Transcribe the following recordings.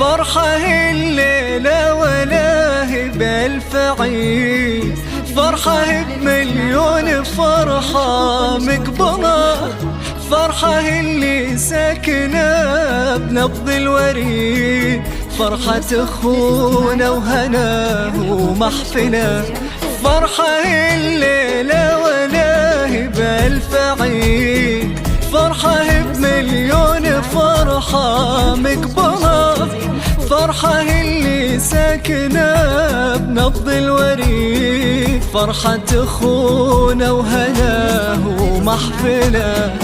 فرحة الليلة ولا هي بألف عيد، فرحة بمليون فرحة مقبلة، فرحة اللي ساكنة بنبض الوريد، فرحة أخونا وهناه ومحفنة. فرحة الليلة ولا هي بألف عيد، فرحة بمليون فرحة مقبلة، فرحة اللي ساكنة بنبض الوريد، فرحة أخونا وهناه ومحفنة.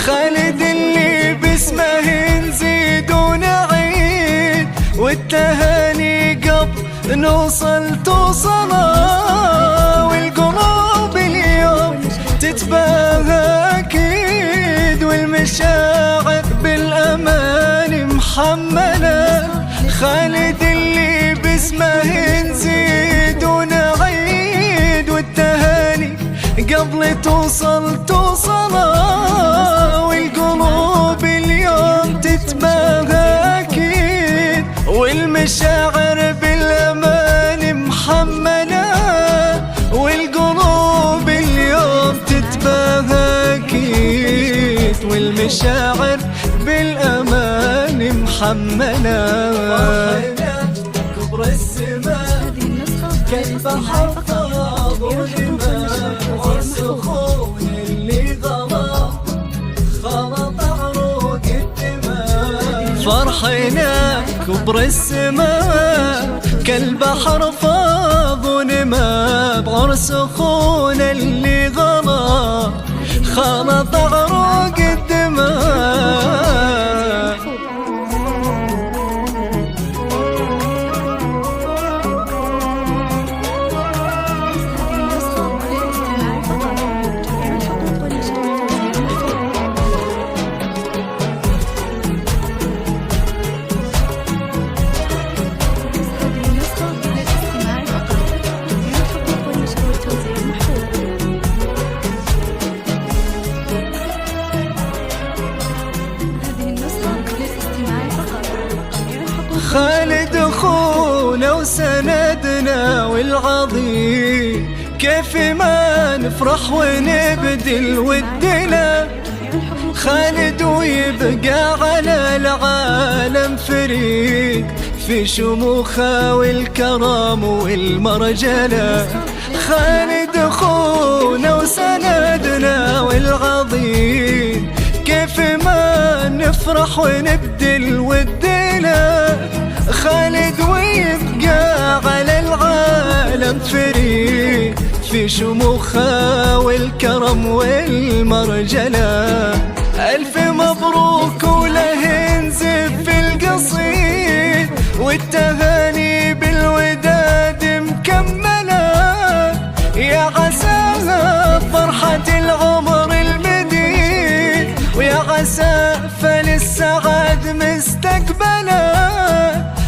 خالد اللي باسمه نزيد ونعيد، والتهاني قبل نوصل توصله، والقلوب اليوم تتباهى أكيد، والمشاعر بالأمان محملة. خالد اللي باسمه نزيد ونعيد، والتهاني قبل توصله، والقلوب اليوم تتباهى أكيد، والمشاعر بالأمان محملة، والقلوب اليوم تتباهى أكيد، والمشاعر بالأمان محملة. كبر السماء كالبحر فاض ودماء، والسخون اللي غلا خلط عروق الدماء. فرحنا كبر السماء كالبحر فاض ونما، بعرس أخونا اللي غلا خلط عروق الدماء. خالد أخونا وسندنا والعظيم، كيف ما نفرح ونبدل ودنا. خالد ويبقى على العالم فريد، في شموخه والكرم والمرجلة. خالد أخونا وسندنا والعظيم، كيف ما نفرح ونبدل ودنا. خالد ويبقى على العالم فريد، في شموخه والكرم والمرجلة. ألف مبروك وله نزف في القصيد، والتهاني بالوداد مكملة. يا عساها فرحة العمر المديد، ويا عسى فللسعاد مستقبله.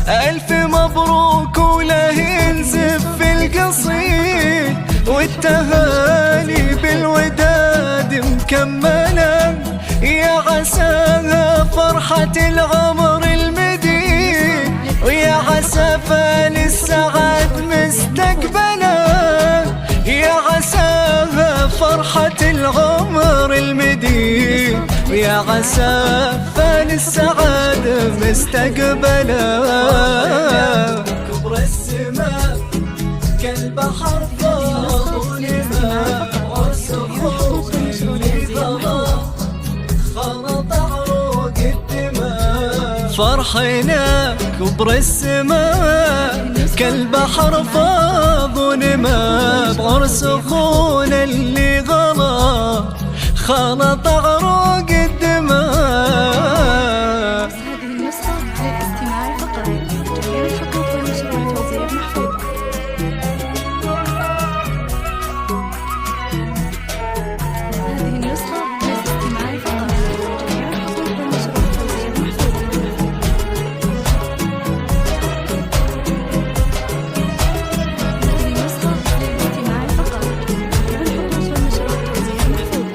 ألف مبروك وله نزف في القصيد، والتهاني بالوداد مكملة. يا عساها فرحة العمر المديد، ويا عسى فللسعاد مستقبله. يا عساها فرحة العمر المديد، ويا عسى فللسعاد مستقبله. كبر السماء كالبحر فاض ونما، عرس أخونا اللي غلا خلط عروق الدماء. فرحنا كبر السماء كالبحر فاض ونما، بعرس أخونا اللي غلا خلط عروق الدماء. هذه النسخة للاستماع فقط، تحية الحقوق والنشر والتوزيع محفوظ. هذه النسخة للاستماع فقط، تحية الحقوق والنشر والتوزيع محفوظ. هذه النسخة للاستماع فقط، تحية الحقوق والنشر والتوزيع محفوظ.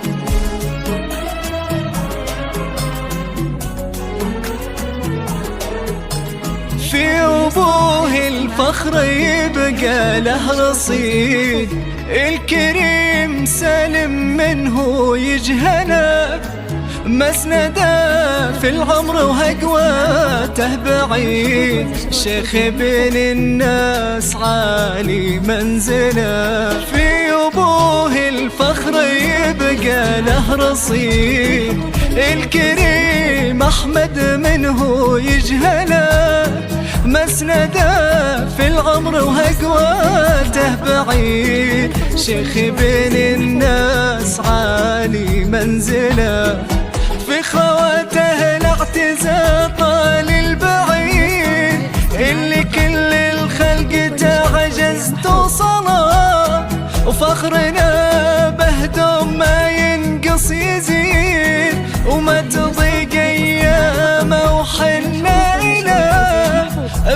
الفخر يبقى له رصيد، الكريم سالم منه يجهله، مسنده في العمر وهقوته بعيد، شيخ بين الناس عالي منزله، في أبوه الفخر يبقى له رصيد، الكريم أحمد منه يجهله، مسنده في العمر وهقوته بعيد، شيخ بين الناس عالي منزله، في خواته الاعتزاز طال البعيد، اللي كل الخلق تعجز توصله، وفخرنا بهدوم ما ينقص يزيد، وما تضيق ايامه وحنا إله،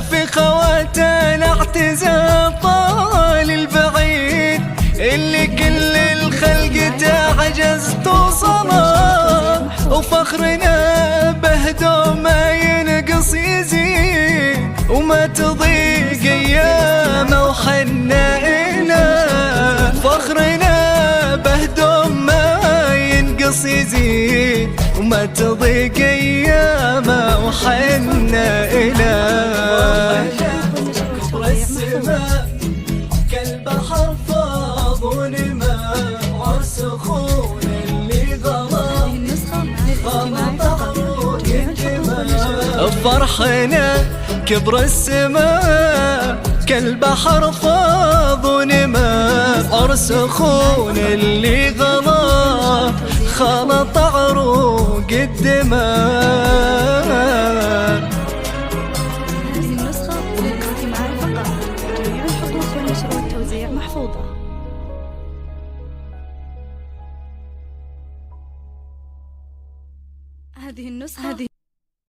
في خواته الاعتزاز طال البعيد، اللي كل الخلق تعجز توصله، وفخرنا بهدوم ما ينقص يزيد، وما تضيق ايامه وحنا إله، فخرنا بهدوم ما ينقص يزيد، وما تضيق ايامه وحنا إله. والسماء كالبحر فاض ونما، عرس خون اللي غلا فرحنا كبر السماء كالبحر فاض ونما، عرس خون اللي غلا خلط عروق الدماء. هذه النسخة للاستماع فقط، جميع الحقوق والنشر والتوزيع محفوظة. هذه النسخة